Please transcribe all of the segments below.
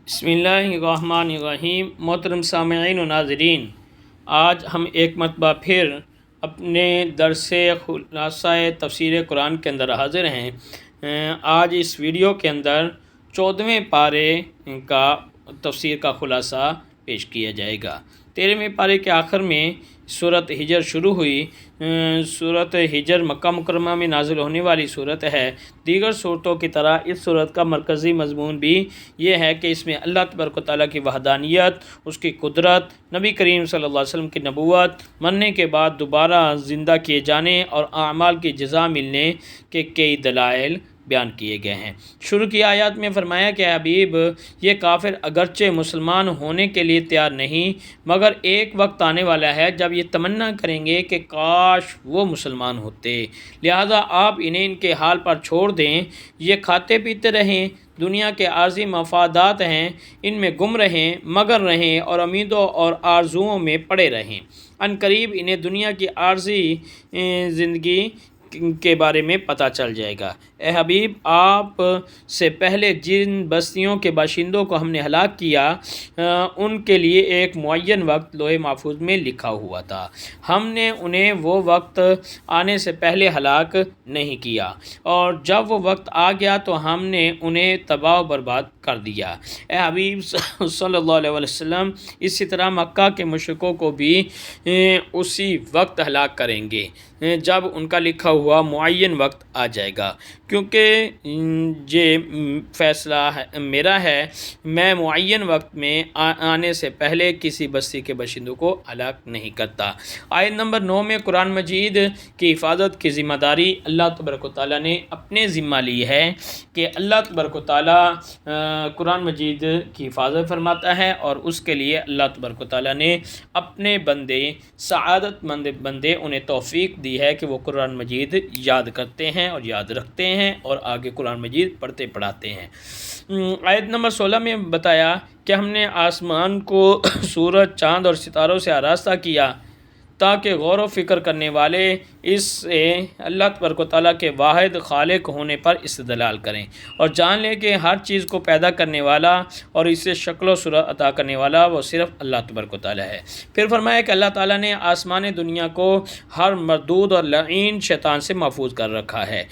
بسم اللہ الرحمن الرحیم۔ محترم سامعین و ناظرین، آج ہم ایک مرتبہ پھر اپنے درس خلاصہ تفسیر قرآن کے اندر حاضر ہیں۔ آج اس ویڈیو کے اندر 14ویں پارے کا تفسیر کا خلاصہ پیش کیا جائے گا۔ 13ویں پارے کے آخر میں سورۃ ہجر شروع ہوئی۔ سورۃ ہجر مکہ مکرمہ میں نازل ہونے والی صورت ہے۔ دیگر صورتوں کی طرح اس صورت کا مرکزی مضمون بھی یہ ہے کہ اس میں اللہ تبارک و تعالیٰ کی وحدانیت، اس کی قدرت، نبی کریم صلی اللہ علیہ وسلم کی نبوت، مرنے کے بعد دوبارہ زندہ کیے جانے اور اعمال کی جزا ملنے کے کئی دلائل بیان کیے گئے ہیں۔ شروع کی آیات میں فرمایا کہ حبیب، یہ کافر اگرچہ مسلمان ہونے کے لیے تیار نہیں، مگر ایک وقت آنے والا ہے جب یہ تمنا کریں گے کہ کاش وہ مسلمان ہوتے، لہذا آپ انہیں ان کے حال پر چھوڑ دیں، یہ کھاتے پیتے رہیں، دنیا کے عارضی مفادات ہیں، ان میں گم رہیں، مگر رہیں اور امیدوں اور آرزوؤں میں پڑے رہیں۔ ان قریب انہیں دنیا کی عارضی زندگی کے بارے میں پتہ چل جائے گا۔ اے حبیب، آپ سے پہلے جن بستیوں کے باشندوں کو ہم نے ہلاک کیا، ان کے لیے ایک معین وقت لوح محفوظ میں لکھا ہوا تھا۔ ہم نے انہیں وہ وقت آنے سے پہلے ہلاک نہیں کیا، اور جب وہ وقت آ گیا تو ہم نے انہیں تباہ و برباد کر دیا۔ اے حبیب صلی اللہ علیہ وسلم، اسی طرح مکہ کے مشرکوں کو بھی اسی وقت ہلاک کریں گے جب ان کا لکھا ہوا معین وقت آ جائے گا، کیونکہ یہ فیصلہ میرا ہے، میں معین وقت میں آنے سے پہلے کسی بستی کے باشندوں کو ہلاک نہیں کرتا۔ آیت نمبر 9 میں قرآن مجید کی حفاظت کی ذمہ داری اللہ تبارک و تعالیٰ نے اپنے ذمہ لی ہے کہ اللہ تبارک و تعالیٰ قرآن مجید کی حفاظت فرماتا ہے، اور اس کے لیے اللہ تبارک و تعالیٰ نے اپنے بندے، سعادت مند بندے، انہیں توفیق دی ہے کہ وہ قرآن مجید یاد کرتے ہیں اور یاد رکھتے ہیں اور آگے قرآن مجید پڑھتے پڑھاتے ہیں۔ آیت نمبر 16 میں بتایا کہ ہم نے آسمان کو سورج، چاند اور ستاروں سے آراستہ کیا تاکہ غور و فکر کرنے والے اس سے اللہ تبارک و تعالیٰ کے واحد خالق ہونے پر استدلال کریں اور جان لیں کہ ہر چیز کو پیدا کرنے والا اور اسے شکل و صورت عطا کرنے والا وہ صرف اللہ تبارک و تعالیٰ ہے۔ پھر فرمایا کہ اللہ تعالیٰ نے آسمان دنیا کو ہر مردود اور لعین شیطان سے محفوظ کر رکھا ہے،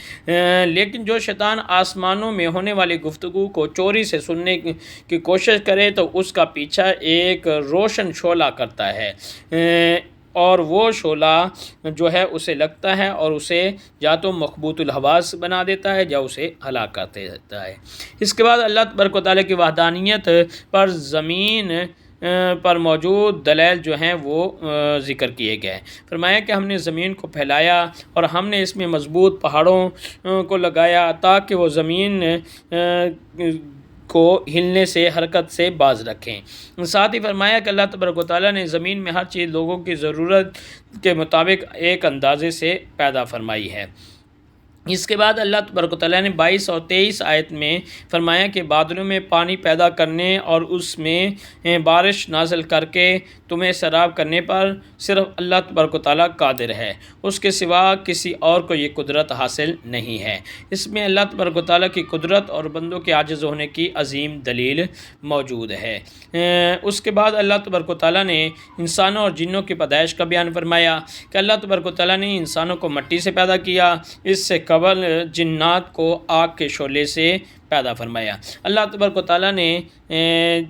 لیکن جو شیطان آسمانوں میں ہونے والی گفتگو کو چوری سے سننے کی کوشش کرے تو اس کا پیچھا ایک روشن شعلہ کرتا ہے، اور وہ شعلہ جو ہے اسے لگتا ہے اور اسے یا تو مخبوط الحواس بنا دیتا ہے یا اسے ہلاک کر دیتا ہے۔ اس کے بعد اللہ تبارک و تعالیٰ کی وحدانیت پر زمین پر موجود دلائل جو ہیں وہ ذکر کیے گئے۔ فرمایا کہ ہم نے زمین کو پھیلایا اور ہم نے اس میں مضبوط پہاڑوں کو لگایا تاکہ وہ زمین کو ہلنے سے، حرکت سے باز رکھیں۔ ساتھ ہی فرمایا کہ اللہ تبارک و تعالیٰ نے زمین میں ہر چیز لوگوں کی ضرورت کے مطابق ایک اندازے سے پیدا فرمائی ہے۔ اس کے بعد اللہ تبارک و تعالیٰ نے 22 اور 23 آیت میں فرمایا کہ بادلوں میں پانی پیدا کرنے اور اس میں بارش نازل کر کے تمہیں سیراب کرنے پر صرف اللہ تبارک و تعالیٰ قادر ہے، اس کے سوا کسی اور کو یہ قدرت حاصل نہیں ہے۔ اس میں اللہ تبارک و تعالیٰ کی قدرت اور بندوں کے عاجز ہونے کی عظیم دلیل موجود ہے۔ اس کے بعد اللہ تبارک و تعالیٰ نے انسانوں اور جنوں کی پیدائش کا بیان فرمایا کہ اللہ تبارک و تعالیٰ نے انسانوں کو مٹی سے پیدا کیا، اس سے قبل جنات کو آگ کے شعلے سے پیدا فرمایا۔ اللہ تبارک و تعالیٰ نے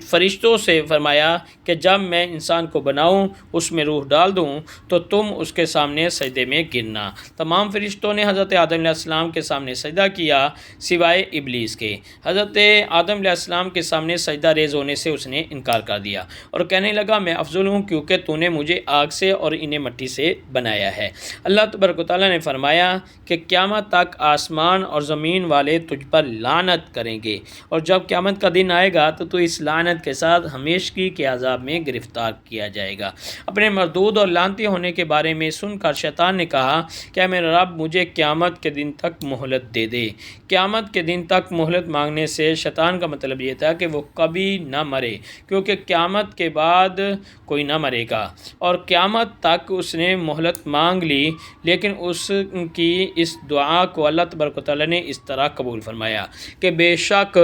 فرشتوں سے فرمایا کہ جب میں انسان کو بناؤں، اس میں روح ڈال دوں تو تم اس کے سامنے سجدے میں گرنا۔ تمام فرشتوں نے حضرت آدم علیہ السلام کے سامنے سجدہ کیا سوائے ابلیس کے۔ حضرت آدم علیہ السلام کے سامنے سجدہ ریز ہونے سے اس نے انکار کر دیا اور کہنے لگا میں افضل ہوں کیونکہ تو نے مجھے آگ سے اور انہیں مٹی سے بنایا ہے۔ اللہ تبارک و تعالیٰ نے فرمایا کہ قیامت تک آسمان اور زمین والے تجھ پر لعنت کریں گے، اور جب قیامت کا دن آئے گا تو اس لعنت کے ساتھ ہمیشگی کے عذاب میں گرفتار کیا جائے گا۔ اپنے مردود اور لعنتی ہونے کے بارے میں سن کر شیطان نے کہا کہ میرے رب مجھے قیامت کے دن تک مہلت دے دے۔ قیامت کے دن تک مہلت مانگنے سے شیطان کا مطلب یہ تھا کہ وہ کبھی نہ مرے، کیونکہ قیامت کے بعد کوئی نہ مرے گا، اور قیامت تک اس نے مہلت مانگ لی، لیکن اس کی اس دعا کو اللہ تبارک و تعالیٰ نے اس طرح قبول فرمایا کہ بے شک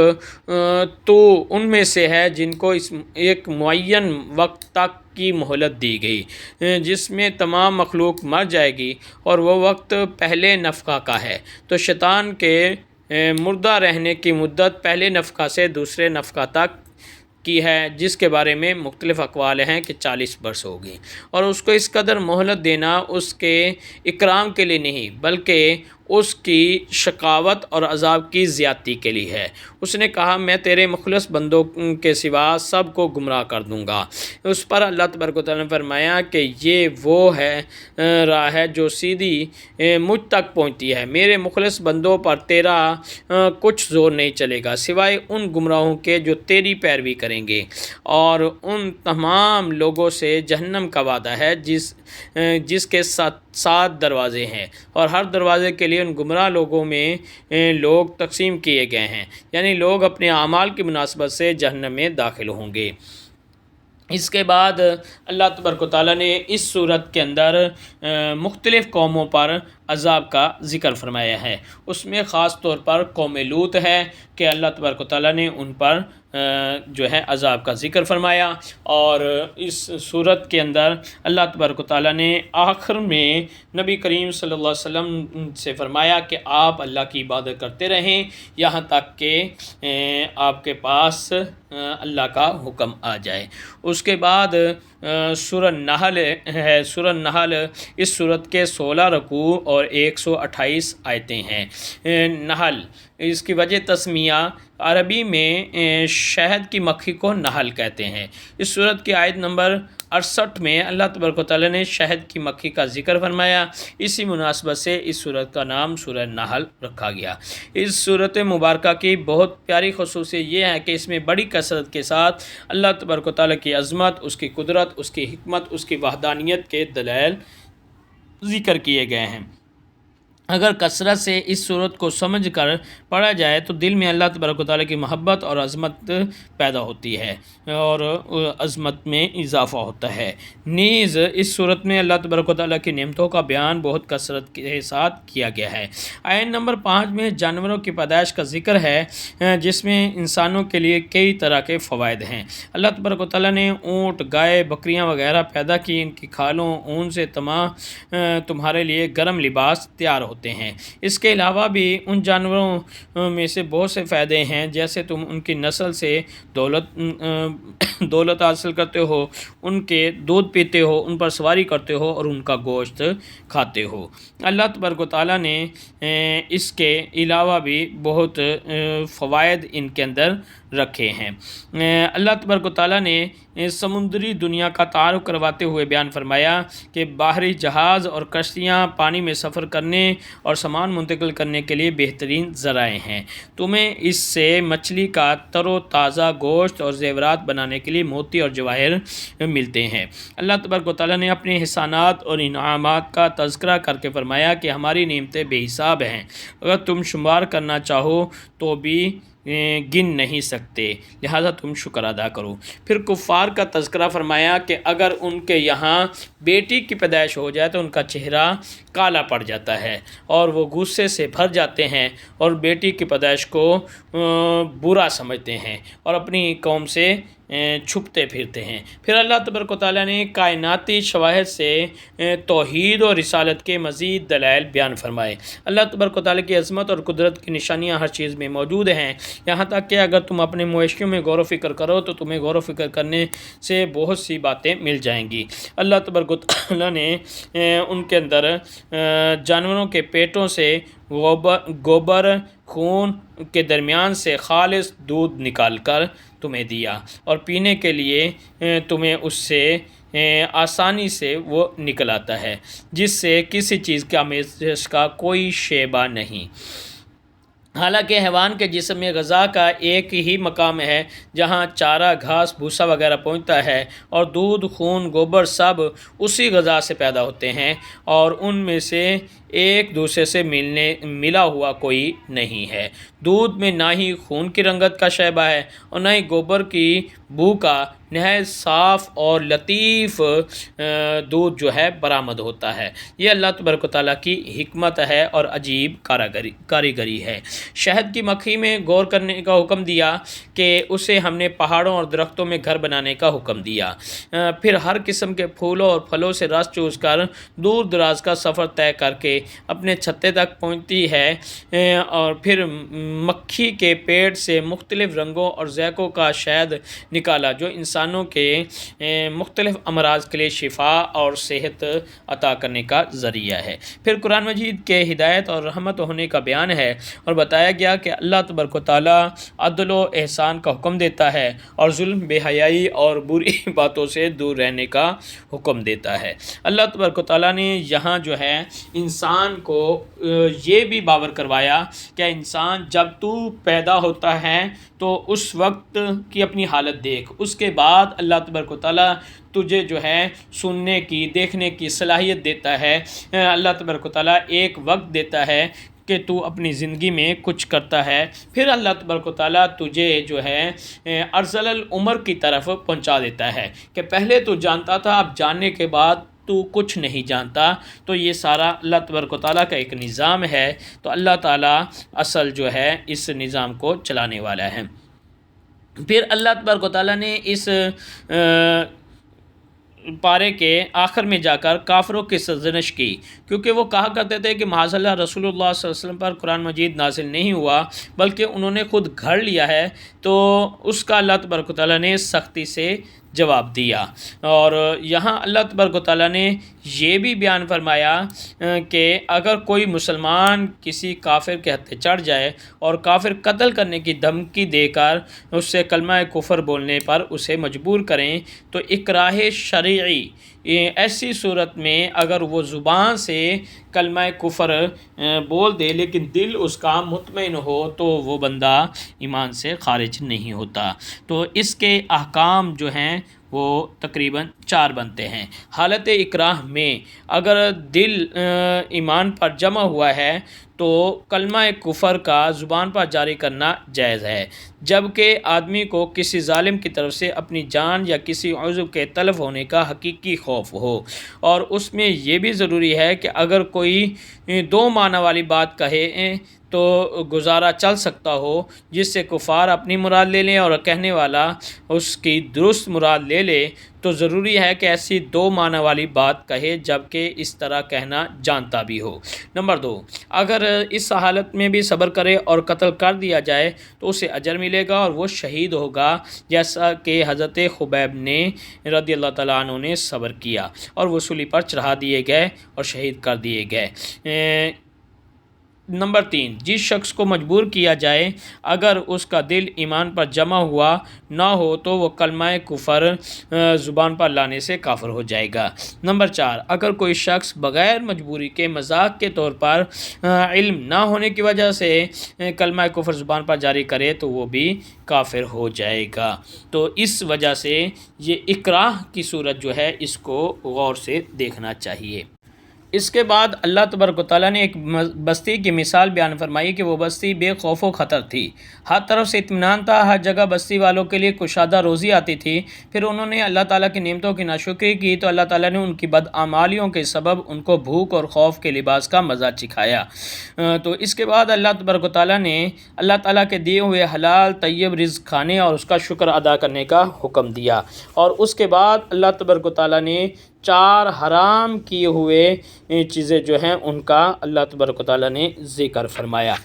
تو ان میں سے ہے جن کو اس ایک معین وقت تک کی مہلت دی گئی جس میں تمام مخلوق مر جائے گی، اور وہ وقت پہلے نفخہ کا ہے۔ تو شیطان کے مردہ رہنے کی مدت پہلے نفخہ سے دوسرے نفخہ تک کی ہے، جس کے بارے میں مختلف اقوال ہیں کہ 40 برس ہوگی، اور اس کو اس قدر مہلت دینا اس کے اکرام کے لیے نہیں بلکہ اس کی شقاوت اور عذاب کی زیادتی کے لیے ہے۔ اس نے کہا میں تیرے مخلص بندوں کے سوا سب کو گمراہ کر دوں گا۔ اس پر اللہ تبارک و تعالیٰ نے فرمایا کہ یہ وہ راہ ہے جو سیدھی مجھ تک پہنچتی ہے، میرے مخلص بندوں پر تیرا کچھ زور نہیں چلے گا سوائے ان گمراہوں کے جو تیری پیروی کریں گے، اور ان تمام لوگوں سے جہنم کا وعدہ ہے جس کے 7 دروازے ہیں، اور ہر دروازے کے لیے ان گمراہ لوگوں میں لوگ تقسیم کیے گئے ہیں، یعنی لوگ اپنے اعمال کی مناسبت سے جہنم میں داخل ہوں گے۔ اس کے بعد اللہ تبارک و تعالیٰ نے اس صورت کے اندر مختلف قوموں پر عذاب کا ذکر فرمایا ہے۔ اس میں خاص طور پر قوم لوط ہے کہ اللہ تبارک و تعالیٰ نے ان پر جو ہے عذاب کا ذکر فرمایا، اور اس صورت کے اندر اللہ تبارک و تعالیٰ نے آخر میں نبی کریم صلی اللہ علیہ وسلم سے فرمایا کہ آپ اللہ کی عبادت کرتے رہیں یہاں تک کہ آپ کے پاس اللہ کا حکم آ جائے۔ اس کے بعد سورہ نحل ہے۔ سورہ نحل اس سورت کے 16 رکوع اور 128 آیتیں ہیں۔ نحل اس کی وجہ تسمیہ عربی میں شہد کی مکھی کو نحل کہتے ہیں۔ اس سورت کی آیت نمبر 68 میں اللہ تبارک و تعالیٰ نے شہد کی مکھی کا ذکر فرمایا، اسی مناسبت سے اس سورت کا نام سورہ نحل رکھا گیا۔ اس سورت مبارکہ کی بہت پیاری خصوصیت یہ ہے کہ اس میں بڑی کثرت کے ساتھ اللہ تبارک و تعالیٰ کی عظمت، اس کی قدرت، اس کی حکمت، اس کی وحدانیت کے دلائل ذکر کیے گئے ہیں۔ اگر کثرت سے اس صورت کو سمجھ کر پڑھا جائے تو دل میں اللہ تبارک و تعالیٰ کی محبت اور عظمت پیدا ہوتی ہے اور عظمت میں اضافہ ہوتا ہے۔ نیز اس صورت میں اللہ تبارک و تعالیٰ کی نعمتوں کا بیان بہت کثرت کے ساتھ کیا گیا ہے۔ آیت نمبر 5 میں جانوروں کی پیدائش کا ذکر ہے جس میں انسانوں کے لیے کئی طرح کے فوائد ہیں۔ اللہ تبارک و تعالیٰ نے اونٹ، گائے، بکریاں وغیرہ پیدا کی، ان کی کھالوں، اون سے تمہارے لیے گرم لباس تیار ہوتے ہیں۔ اس کے علاوہ بھی ان جانوروں میں سے بہت سے فائدے ہیں، جیسے تم ان کی نسل سے دولت حاصل کرتے ہو، ان کے دودھ پیتے ہو، ان پر سواری کرتے ہو اور ان کا گوشت کھاتے ہو۔ اللہ تبارک و تعالیٰ نے اس کے علاوہ بھی بہت فوائد ان کے اندر رکھے ہیں۔ اللہ تبارک و تعالیٰ نے سمندری دنیا کا تعارف کرواتے ہوئے بیان فرمایا کہ باہری جہاز اور کشتیاں پانی میں سفر کرنے اور سامان منتقل کرنے کے لیے بہترین ذرائع ہیں۔ تمہیں اس سے مچھلی کا تر و تازہ گوشت اور زیورات بنانے کے لیے موتی اور جواہر ملتے ہیں۔ اللہ تبارک و تعالیٰ نے اپنے احسانات اور انعامات کا تذکرہ کر کے فرمایا کہ ہماری نعمتیں بے حساب ہیں، اگر تم شمار کرنا چاہو تو بھی گن نہیں سکتے، لہذا تم شکر ادا کرو۔ پھر کفار کا تذکرہ فرمایا کہ اگر ان کے یہاں بیٹی کی پیدائش ہو جائے تو ان کا چہرہ کالا پڑ جاتا ہے اور وہ غصے سے بھر جاتے ہیں اور بیٹی کی پیدائش کو برا سمجھتے ہیں اور اپنی قوم سے چھپتے پھرتے ہیں۔ پھر اللہ تبارک و تعالیٰ نے کائناتی شواہد سے توحید اور رسالت کے مزید دلائل بیان فرمائے۔ اللہ تبارک و تعالیٰ کی عظمت اور قدرت کی نشانیاں ہر چیز میں موجود ہیں، یہاں تک کہ اگر تم اپنے معاشیوں میں غور و فکر کرو تو تمہیں غور و فکر کرنے سے بہت سی باتیں مل جائیں گی۔ اللہ تبارک و تعالیٰ نے ان کے اندر جانوروں کے پیٹوں سے گوبر خون کے درمیان سے خالص دودھ نکال کر تمہیں دیا اور پینے کے لیے تمہیں اس سے آسانی سے وہ نکل آتا ہے، جس سے کسی چیز کی آمیزش کا کوئی شیبہ نہیں۔ حالانکہ حیوان کے جسم میں غذا کا ایک ہی مقام ہے جہاں چارہ، گھاس، بھوسا وغیرہ پہنچتا ہے، اور دودھ، خون، گوبر سب اسی غذا سے پیدا ہوتے ہیں اور ان میں سے ایک دوسرے سے ملا ہوا کوئی نہیں ہے۔ دودھ میں نہ ہی خون کی رنگت کا شیبہ ہے اور نہ ہی گوبر کی بو کا، نہایت صاف اور لطیف دودھ جو ہے برآمد ہوتا ہے۔ یہ اللہ تبارک و تعالیٰ کی حکمت ہے اور عجیب کاریگری ہے۔ شہد کی مکھی میں غور کرنے کا حکم دیا کہ اسے ہم نے پہاڑوں اور درختوں میں گھر بنانے کا حکم دیا، پھر ہر قسم کے پھولوں اور پھلوں سے رس چوس کر دور دراز کا سفر طے کر کے اپنے چھتے تک پہنچتی ہے، اور پھر مکھی کے پیٹ سے مختلف رنگوں اور ذائقوں کا شہد نکالا جو انسانوں کے مختلف امراض کے لیے شفا اور صحت عطا کرنے کا ذریعہ ہے۔ پھر قرآن مجید کے ہدایت اور رحمت ہونے کا بیان ہے اور بتایا گیا کہ اللہ تبارک و تعالیٰ عدل و احسان کا حکم دیتا ہے اور ظلم، بے حیائی اور بری باتوں سے دور رہنے کا حکم دیتا ہے۔ اللہ تبارک و تعالیٰ نے یہاں جو ہے انسان کو یہ بھی باور کروایا کہ انسان جب تو پیدا ہوتا ہے تو اس وقت کی اپنی حالت دیکھ، اس کے بعد اللہ تبارک و تعالیٰ تجھے جو ہے سننے کی، دیکھنے کی صلاحیت دیتا ہے۔ اللہ تبارک و تعالیٰ ایک وقت دیتا ہے کہ تو اپنی زندگی میں کچھ کرتا ہے، پھر اللہ تبارک و تعالیٰ تجھے جو ہے ارذل العمر کی طرف پہنچا دیتا ہے کہ پہلے تو جانتا تھا، اب جاننے کے بعد تو کچھ نہیں جانتا۔ تو یہ سارا اللہ تبارک و تعالیٰ کا ایک نظام ہے، تو اللہ تعالیٰ اصل جو ہے اس نظام کو چلانے والا ہے۔ پھر اللہ تبارک و تعالیٰ نے اس پارے کے آخر میں جا کر کافروں کی سرزنش کی، کیونکہ وہ کہا کرتے تھے کہ معاذ اللہ رسول اللہ صلی اللہ علیہ وسلم پر قرآن مجید نازل نہیں ہوا بلکہ انہوں نے خود گھڑ لیا ہے، تو اس کا اللہ تبارک و تعالیٰ نے سختی سے جواب دیا۔ اور یہاں اللہ تبارک و تعالیٰ نے یہ بھی بیان فرمایا کہ اگر کوئی مسلمان کسی کافر کے ہتھے چڑھ جائے اور کافر قتل کرنے کی دھمکی دے کر اس سے کلمہ کفر بولنے پر اسے مجبور کریں تو اکراہ شرعی، ایسی صورت میں اگر وہ زبان سے کلمہ کفر بول دے لیکن دل اس کا مطمئن ہو تو وہ بندہ ایمان سے خارج نہیں ہوتا۔ تو اس کے احکام جو ہیں وہ تقریباً 4 بنتے ہیں۔ حالت اکراہ میں اگر دل ایمان پر جمع ہوا ہے تو کلمہ کفر کا زبان پر جاری کرنا جائز ہے، جبکہ آدمی کو کسی ظالم کی طرف سے اپنی جان یا کسی عضو کے تلف ہونے کا حقیقی خوف ہو، اور اس میں یہ بھی ضروری ہے کہ اگر کوئی 2 معنی والی بات کہے تو گزارا چل سکتا ہو، جس سے کفار اپنی مراد لے لیں اور کہنے والا اس کی درست مراد لے لے، تو ضروری ہے کہ ایسی 2 معنی والی بات کہے جبکہ اس طرح کہنا جانتا بھی ہو۔ نمبر 2، اگر اس حالت میں بھی صبر کرے اور قتل کر دیا جائے تو اسے اجر ملے گا اور وہ شہید ہوگا، جیسا کہ حضرت خبیب نے رضی اللہ تعالیٰ عنہ نے صبر کیا اور وہ سولی پر چڑھا دیے گئے اور شہید کر دیے گئے۔ نمبر 3، جس شخص کو مجبور کیا جائے اگر اس کا دل ایمان پر جمع ہوا نہ ہو تو وہ کلمہ کفر زبان پر لانے سے کافر ہو جائے گا۔ نمبر 4، اگر کوئی شخص بغیر مجبوری کے مذاق کے طور پر علم نہ ہونے کی وجہ سے کلمہ کفر زبان پر جاری کرے تو وہ بھی کافر ہو جائے گا۔ تو اس وجہ سے یہ اکراہ کی صورت جو ہے اس کو غور سے دیکھنا چاہیے۔ اس کے بعد اللہ تبارک و تعالیٰ نے ایک بستی کی مثال بیان فرمائی کہ وہ بستی بے خوف و خطر تھی، ہر طرف سے اطمینان تھا، ہر جگہ بستی والوں کے لیے کشادہ روزی آتی تھی۔ پھر انہوں نے اللہ تعالیٰ کی نعمتوں کی ناشکری کی تو اللہ تعالیٰ نے ان کی بدعمالیوں کے سبب ان کو بھوک اور خوف کے لباس کا مزہ چکھایا۔ تو اس کے بعد اللہ تبارک و تعالیٰ نے اللہ تعالیٰ کے دیے ہوئے حلال طیب رزق کھانے اور اس کا شکر ادا کرنے کا حکم دیا، اور اس کے بعد اللہ تبارک و تعالیٰ نے 4 حرام کیے ہوئے چیزیں جو ہیں ان کا اللہ تبارک و تعالیٰ نے ذکر فرمایا،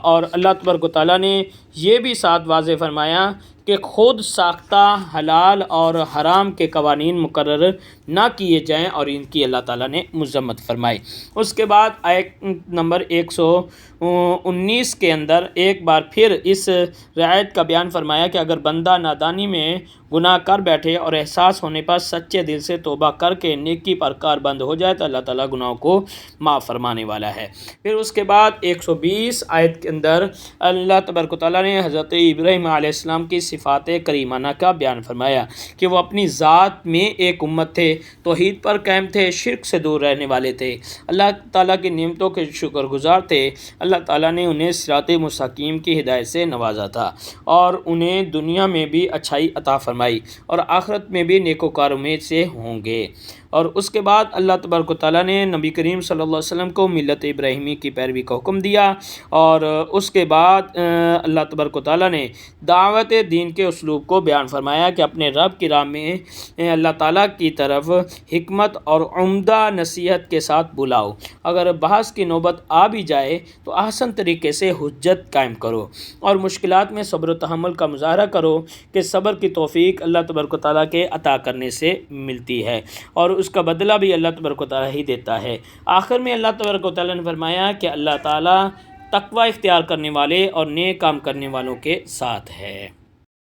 اور اللہ تبارک و تعالیٰ نے یہ بھی ساتھ واضح فرمایا کہ خود ساختہ حلال اور حرام کے قوانین مقرر نہ کیے جائیں اور ان کی اللہ تعالیٰ نے مذمت فرمائی۔ اس کے بعد آیت نمبر 119 کے اندر ایک بار پھر اس رعایت کا بیان فرمایا کہ اگر بندہ نادانی میں گناہ کر بیٹھے اور احساس ہونے پر سچے دل سے توبہ کر کے نیکی پر کار بند ہو جائے تو اللہ تعالیٰ گناہوں کو معاف فرمانے والا ہے۔ پھر اس کے بعد 120 آیت کے اندر اللہ تبارک و تعالیٰ نے حضرت ابراہیم علیہ السلام کی صفات کریمانہ کا بیان فرمایا کہ وہ اپنی ذات میں ایک امت تھے، توحید پر قائم تھے، شرک سے دور رہنے والے تھے، اللہ تعالیٰ کی نعمتوں کے شکر گزار تھے، اللہ تعالیٰ نے انہیں صراط مستقیم کی ہدایت سے نوازا تھا اور انہیں دنیا میں بھی اچھائی عطا فرمائی اور آخرت میں بھی نیکوکاروں میں سے ہوں گے۔ اور اس کے بعد اللہ تبارک و تعالیٰ نے نبی کریم صلی اللہ علیہ وسلم کو ملت ابراہیمی کی پیروی کا حکم دیا، اور اس کے بعد اللہ تبارک و تعالیٰ نے دعوت دین کے اسلوب کو بیان فرمایا کہ اپنے رب کی راہ میں اللہ تعالیٰ کی طرف حکمت اور عمدہ نصیحت کے ساتھ بلاؤ۔ اگر بحث کی نوبت آ بھی جائے تو احسن طریقے سے حجت قائم کرو اور مشکلات میں صبر و تحمل کا مظاہرہ کرو کہ صبر کی توفیق اللہ تبارک و تعالیٰ کے عطا کرنے سے ملتی ہے اور اس کا بدلہ بھی اللہ تبارک و تعالیٰ ہی دیتا ہے۔ آخر میں اللہ تبارک و تعالیٰ نے فرمایا کہ اللہ تعالیٰ تقوی اختیار کرنے والے اور نیک کام کرنے والوں کے ساتھ ہے۔